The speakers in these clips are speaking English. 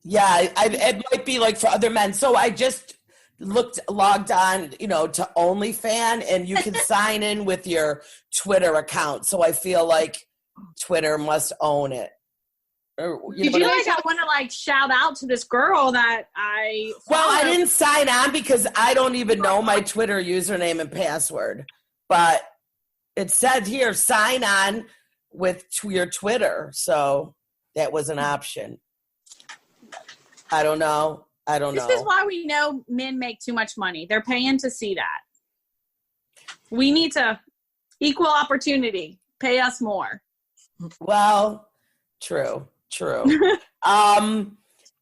Yeah, it might be like for other men. So I just logged on, to OnlyFans, and you can sign in with your Twitter account. So I feel like Twitter must own it. Did you like I want to shout out to this girl that I Well, I didn't sign on because I don't even know my Twitter username and password. But it said here, sign on with your Twitter. So that was an option. I don't know. This is why we know men make too much money. They're paying to see that. We need to equal opportunity. Pay us more. Well, true.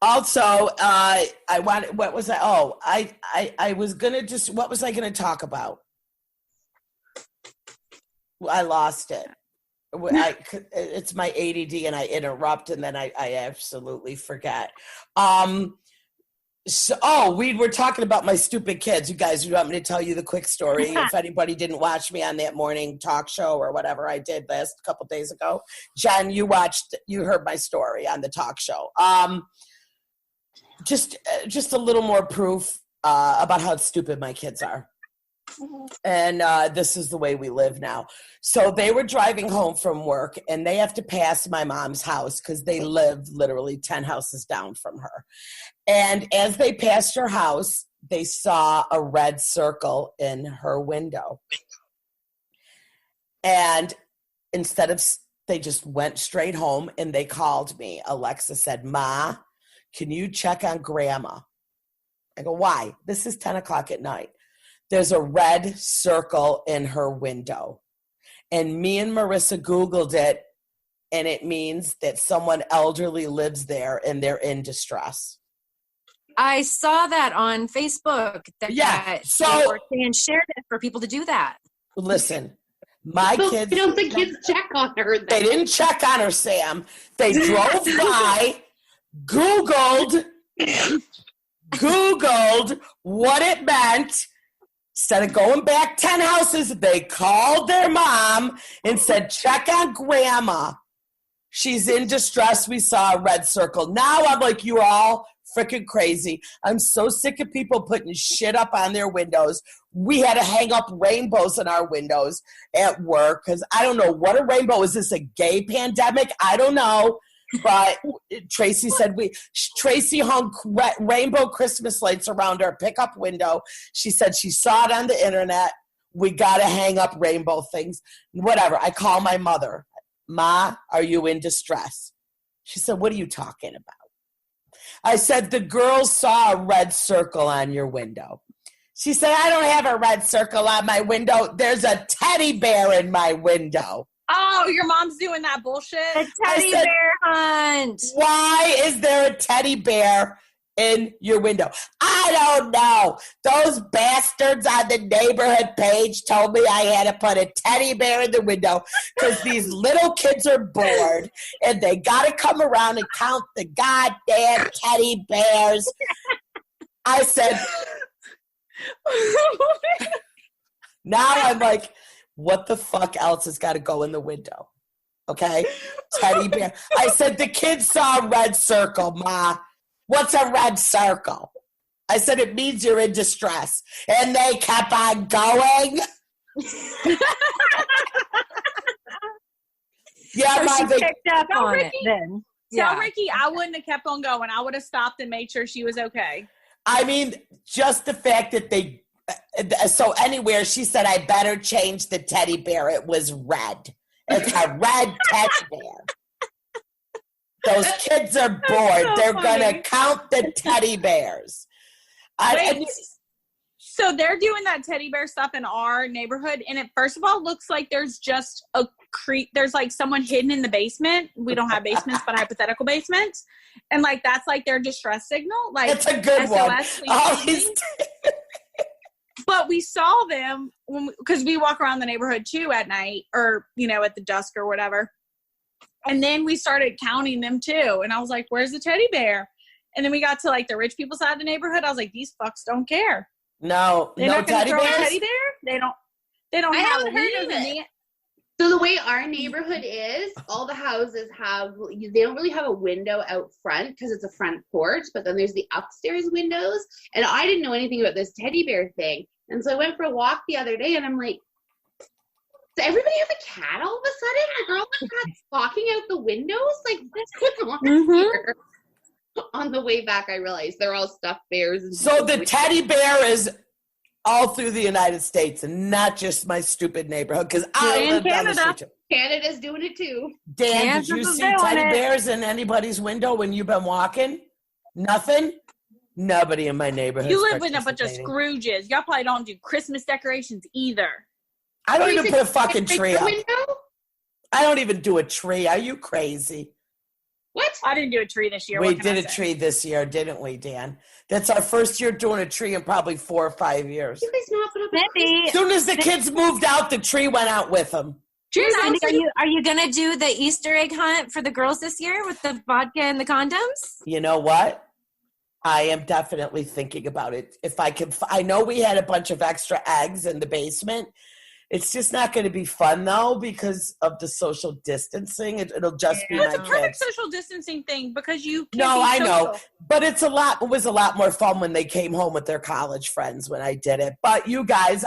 Also, I wanted, what was that? Oh, I was going to what was I going to talk about? I lost it. It's my ADD and I interrupt and then I absolutely forget. We were talking about my stupid kids. You guys, you want me to tell you the quick story? If anybody didn't watch me on that morning talk show or whatever I did last couple days ago, Jen, you heard my story on the talk show. Just a little more proof about how stupid my kids are. And this is the way we live now. So they were driving home from work and they have to pass my mom's house because they live literally 10 houses down from her. And as they passed her house, they saw a red circle in her window. And they just went straight home and they called me. Alexa said, "Ma, can you check on Grandma?" I go, "Why?" "This is 10 o'clock at night. There's a red circle in her window." And me and Marissa Googled it, and it means that someone elderly lives there and they're in distress. I saw that on Facebook. So and shared it for people to do that. Listen, my kids. Don't the kids check on her? They didn't check on her, Sam. They drove by, Googled what it meant. Instead of going back 10 houses, they called their mom and said, "Check on Grandma. She's in distress. We saw a red circle." Now I'm like, you're all freaking crazy. I'm so sick of people putting shit up on their windows. We had to hang up rainbows in our windows at work because I don't know what a rainbow is. This a gay pandemic? I don't know. But Tracy said Tracy hung rainbow Christmas lights around our pickup window. She said she saw it on the internet. We got to hang up rainbow things. Whatever. I call my mother. "Ma, are you in distress?" She said, "What are you talking about?" I said, "The girls saw a red circle on your window." She said, "I don't have a red circle on my window. There's a teddy bear in my window." Oh, your mom's doing that bullshit? A teddy bear hunt. Why is there a teddy bear in your window? I don't know. Those bastards on the neighborhood page told me I had to put a teddy bear in the window because these little kids are bored and they got to come around and count the goddamn teddy bears. I said, now I'm like, what the fuck else has got to go in the window? Okay? Teddy bear. I said, the kids saw a red circle, Ma. What's a red circle? I said, it means you're in distress. And they kept on going. Yeah, so she picked up on Ricky, it then. Tell Ricky I wouldn't have kept on going. I would have stopped and made sure she was okay. I mean, just the fact that they... So anywhere, she said, I better change the teddy bear. It was red. It's a red teddy bear. Those kids are bored. So They're funny. going to count the teddy bears. So they're doing that teddy bear stuff in our neighborhood, and it first of all looks like there's just there's like someone hidden in the basement. We don't have basements, but hypothetical basements, and like that's like their distress signal. Like it's a good SOS, one. But we saw them because we walk around the neighborhood too at night, or at the dusk or whatever. And then we started counting them too, and I was like, "Where's the teddy bear?" And then we got to like the rich people side of the neighborhood. I was like, "These fucks don't care." No They're not teddy throw bears. a teddy bear. They don't. I have haven't heard of it. So the way our neighborhood is, all the houses they don't really have a window out front because it's a front porch, but then there's the upstairs windows. And I didn't know anything about this teddy bear thing. And so I went for a walk the other day and I'm like, does everybody have a cat all of a sudden? Like, are all the cats walking out the windows? Like, what's going on here? On the way back, I realized they're all stuffed bears. And So the teddy bear is all through the United States and not just my stupid neighborhood because I In live down the Canada. street. Canada's doing it too. Dan, did you Kansas is see doing teddy it. bears in anybody's window when you've been walking? Nothing? Nobody in my neighborhood. You live with a bunch of Scrooges. Y'all probably don't do Christmas decorations either. I don't Is even it put a fucking break tree the up. window? I don't even do a tree. Are you crazy? What? I didn't do a tree this year. We What can did I a say? tree this year, didn't we, Dan? That's our first year doing a tree in probably 4 or 5 years. You guys not put up a Cindy, As soon as the kids moved out, the tree went out with them. Cindy, are you gonna do the Easter egg hunt for the girls this year with the vodka and the condoms? You know what? I am definitely thinking about it. If I can, I know we had a bunch of extra eggs in the basement. It's just not going to be fun though because of the social distancing. It'll just be Well, it's my a perfect kids. social distancing thing because you can't No, be I know, social. but it was a lot more fun when they came home with their college friends when I did it. But you guys,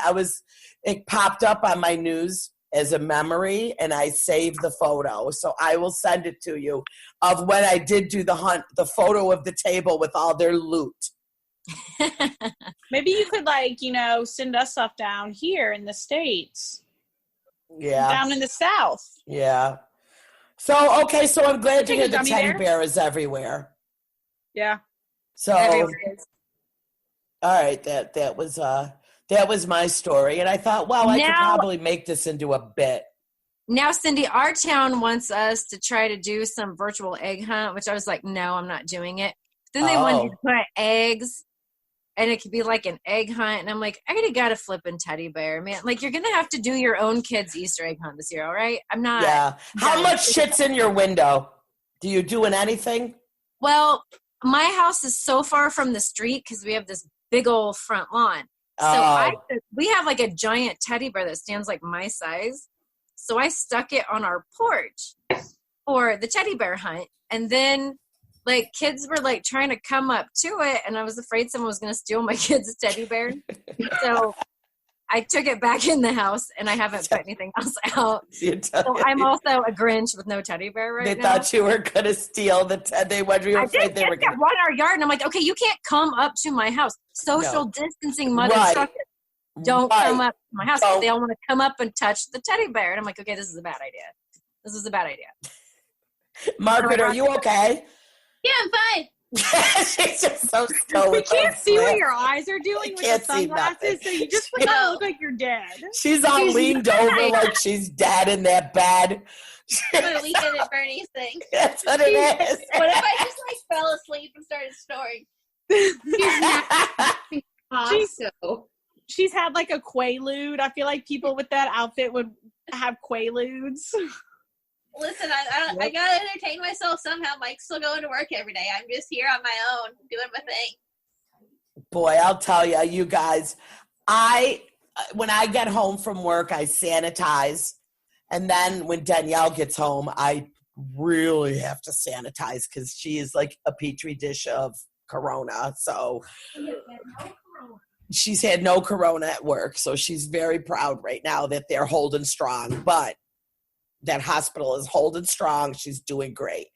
it popped up on my news as a memory and I saved the photo. So I will send it to you of when I did do the hunt, the photo of the table with all their loot. Maybe you could send us stuff down here in the States. Yeah. Down in the South. Yeah. So, okay. So I'm glad to Take hear a the gummy teddy bear? bear is everywhere. Yeah. So, Everywhere it is. all right. That was my story. And I thought, well, I could Now- probably make this into a bit. Now, Cindy, our town wants us to try to do some virtual egg hunt, which I was like, no, I'm not doing it. Then they wanted you to put eggs, and it could be like an egg hunt. And I'm like, I already got a flipping teddy bear, man. Like, you're going to have to do your own kids' Easter egg hunt this year, all right? I'm not. Yeah. How no. much shit's in your window? Do you doing anything? Well, my house is so far from the street because we have this big old front lawn. So Oh. we have like a giant teddy bear that stands like my size. So I stuck it on our porch for the teddy bear hunt. And then like kids were like trying to come up to it and I was afraid someone was going to steal my kid's teddy bear. So I took it back in the house and I haven't put anything else out. So I'm also a Grinch with no teddy bear right They now. thought you were going to steal they were I afraid did they were get going that one in our yard, and I'm like, okay, you can't come up to my house. Social distancing, mother Right. sucker. Don't Right. come up to my house. Don't. They all want to come up and touch the teddy bear, and I'm like, okay, this is a bad idea. This is a bad idea. Margaret, are you okay? Yeah, I'm fine. She's just so stoic. We can't see what your eyes are doing with the can't see sunglasses, nothing. so you just No. look like you're dead. She's all leaned over like she's dead in that bed. For the weekend at Bernie's thing. That's what it is. What if I just fell asleep and started snoring? Costco. She's had like a Quaalude. I feel like people with that outfit would have Quaaludes. Listen, I gotta entertain myself somehow. Mike's still going to work every day. I'm just here on my own doing my thing. Boy, I'll tell you, you guys, when I get home from work, I sanitize. And then when Danielle gets home, I really have to sanitize because she is like a petri dish of corona. So she's had no corona at work. So she's very proud right now that they're holding strong. But that hospital is holding strong. She's doing great.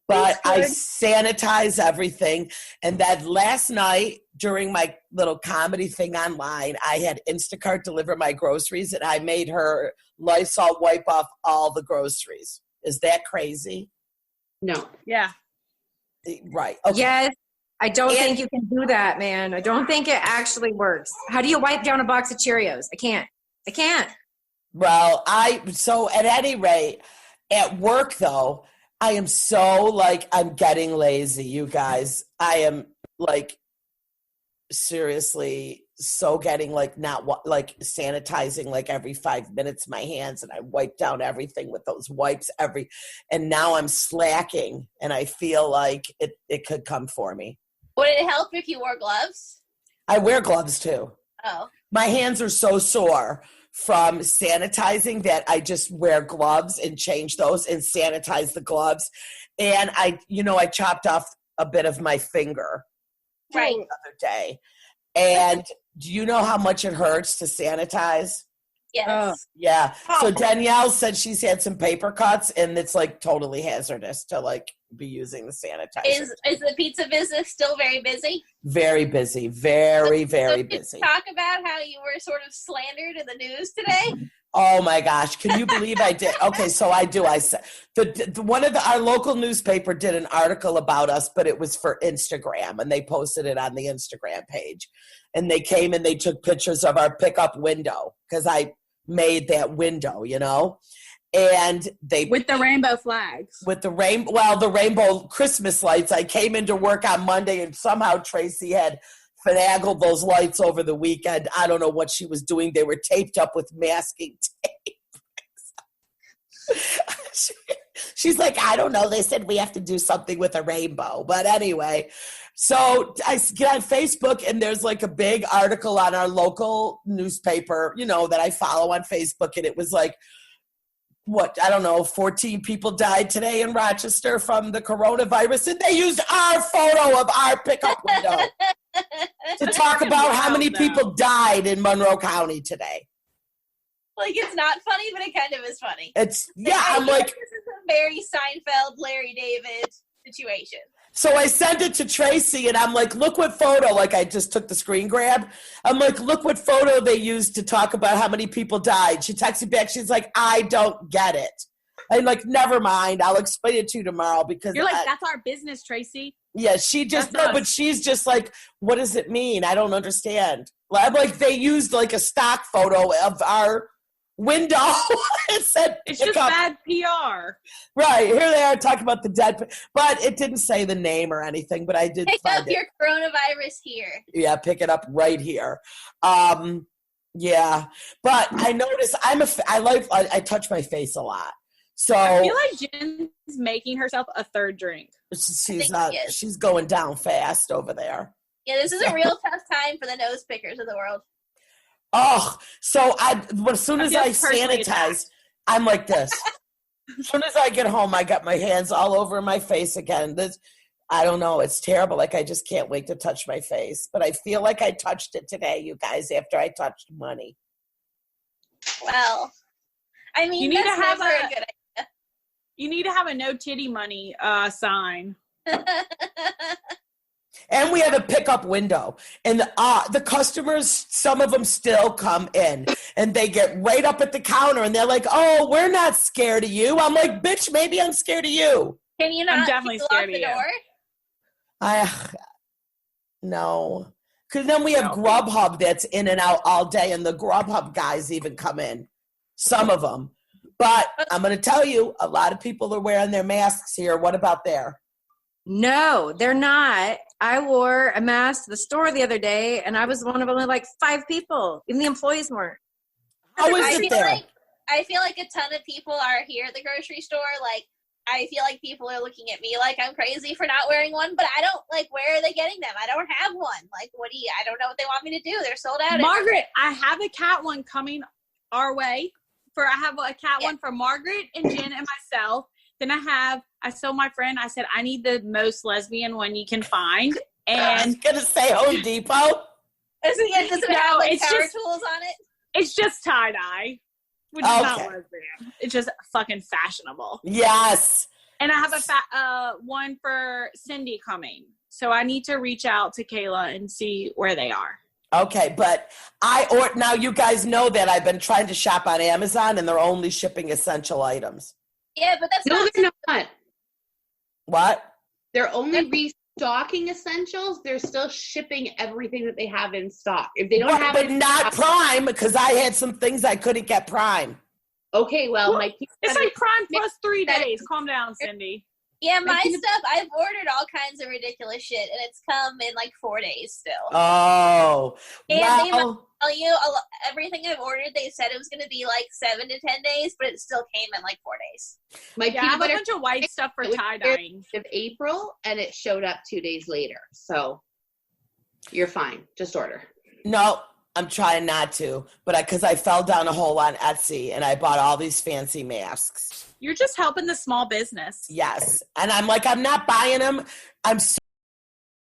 But I sanitize everything. And then last night during my little comedy thing online, I had Instacart deliver my groceries and I made her Lysol wipe off all the groceries. Is that crazy? No. Yeah. Right. Okay. Yes. I don't think you can do that, man. I don't think it actually works. How do you wipe down a box of Cheerios? I can't. Well, so at any rate, at work though, I am so like, I'm getting lazy, you guys. I am like, seriously, so getting like not like sanitizing like every 5 minutes my hands, and I wipe down everything with those wipes and now I'm slacking and I feel like it could come for me. Would it help if you wore gloves? I wear gloves too. Oh. My hands are so sore from sanitizing that I just wear gloves and change those and sanitize the gloves. And I chopped off a bit of my finger Right. the other day. And do you know how much it hurts to sanitize? Yes. Yeah. So Danielle said she's had some paper cuts, and it's like totally hazardous to like be using the sanitizer. Is the pizza business still very busy? Very busy. Very, very Could you busy. talk about how you were sort of slandered in the news today? Oh my gosh! Can you believe I did? Okay, so I do. I said one of our local newspaper did an article about us, but it was for Instagram, and they posted it on the Instagram page. And they came and they took pictures of our pickup window because I made that window, and they With the rainbow flags. with the rainbow Christmas lights. I came into work on Monday, and somehow Tracy had finagled those lights over the weekend. I don't know what she was doing. They were taped up with masking tape. She's like, I don't know. They said we have to do something with a rainbow. But anyway, so I get on Facebook, and there's like a big article on our local newspaper, that I follow on Facebook. And it was like, 14 people died today in Rochester from the coronavirus. And they used our photo of our pickup window to talk about how many people died in Monroe County today. Like, it's not funny, but it kind of is funny. I'm like, this is a very Seinfeld, Larry David situation. so I sent it to Tracy, and I'm like, look what photo, like I just took the screen grab. I'm like, look what photo they used to talk about how many people died. She texted back, she's like, I don't get it. I'm like, never mind, I'll explain it to you tomorrow because You're like, that's our business, Tracy. yeah, she just That's us. but she's just like, what does it mean? I don't understand. I'm like, they used like a stock photo of our window. It said It's just pickup. bad PR. Right, here they are talking about the dead, but it didn't say the name or anything, but I did Pick find up it. your coronavirus here. Yeah, pick it up right here. Yeah, but I notice I touch my face a lot. So I feel like Jen's making herself a third drink. she's think she is. she's going down fast over there. Yeah, this is a real tough time for the nose pickers of the world. Oh, so as soon as feel I personally sanitize, attacked. I'm like this. As soon as I get home, I got my hands all over my face again. I don't know. It's terrible. Like, I just can't wait to touch my face. But I feel like I touched it today, you guys, after I touched money. Well, I mean, You need to that's have never a- a good You need to have a no titty money sign. idea. And we have a pickup window. And the customers, some of them still come in. And they get right up at the counter. And they're like, oh, we're not scared of you. I'm like, bitch, maybe I'm scared of you. Can you I'm not definitely lock scared the of you. door? No. Because then we have Grubhub that's in and out all day. And the Grubhub guys even come in. Some of them. But I'm going to tell you, a lot of people are wearing their masks here. What about there? No, they're not. I wore a mask to the store the other day, and I was one of only like 5 people. Even the employees weren't. How is I it feel there? I feel like a ton of people are here at the grocery store. Like, I feel like people are looking at me like I'm crazy for not wearing one, but I don't, like, where are they getting them? I don't have one. Like, I don't know what they want me to do. They're sold out. Margaret, I have a cat one coming our way. I have a cat one for Margaret and Jen and myself. Then I told my friend, I said, I need the most lesbian one you can find. I was And going to say Home Depot. Does it No, have, like, it's power just- tools on it? it's just tie-dye, which is not Okay. lesbian. It's just fucking fashionable. Yes. And I have one for Cindy coming. So I need to reach out to Kayla and see where they are. Okay, but now you guys know that I've been trying to shop on Amazon and they're only shipping essential items. Yeah, but that's No, not. they're not. What? They're only restocking essentials. They're still shipping everything that they have in stock. If they don't Right, have but it in not stock- Prime because I had some things I couldn't get Prime. Okay, well, my It's like Prime plus 3 that- days. Calm down, Cindy. Yeah, my Making- stuff, I've ordered all kinds of ridiculous shit, and it's come in like 4 days still. Oh, And they well, Tell you, everything I've ordered, they said it was going to be like 7 to 10 days, but it still came in like 4 days. my Yeah, I peanut have a butter bunch of white stuff for it was tie-dyeing. of April, and it showed up 2 days later. So you're fine. Just order. no, I'm trying not to, but because I fell down a hole on Etsy and I bought all these fancy masks. You're just helping the small business. Yes. And I'm like, I'm not buying them. I'm so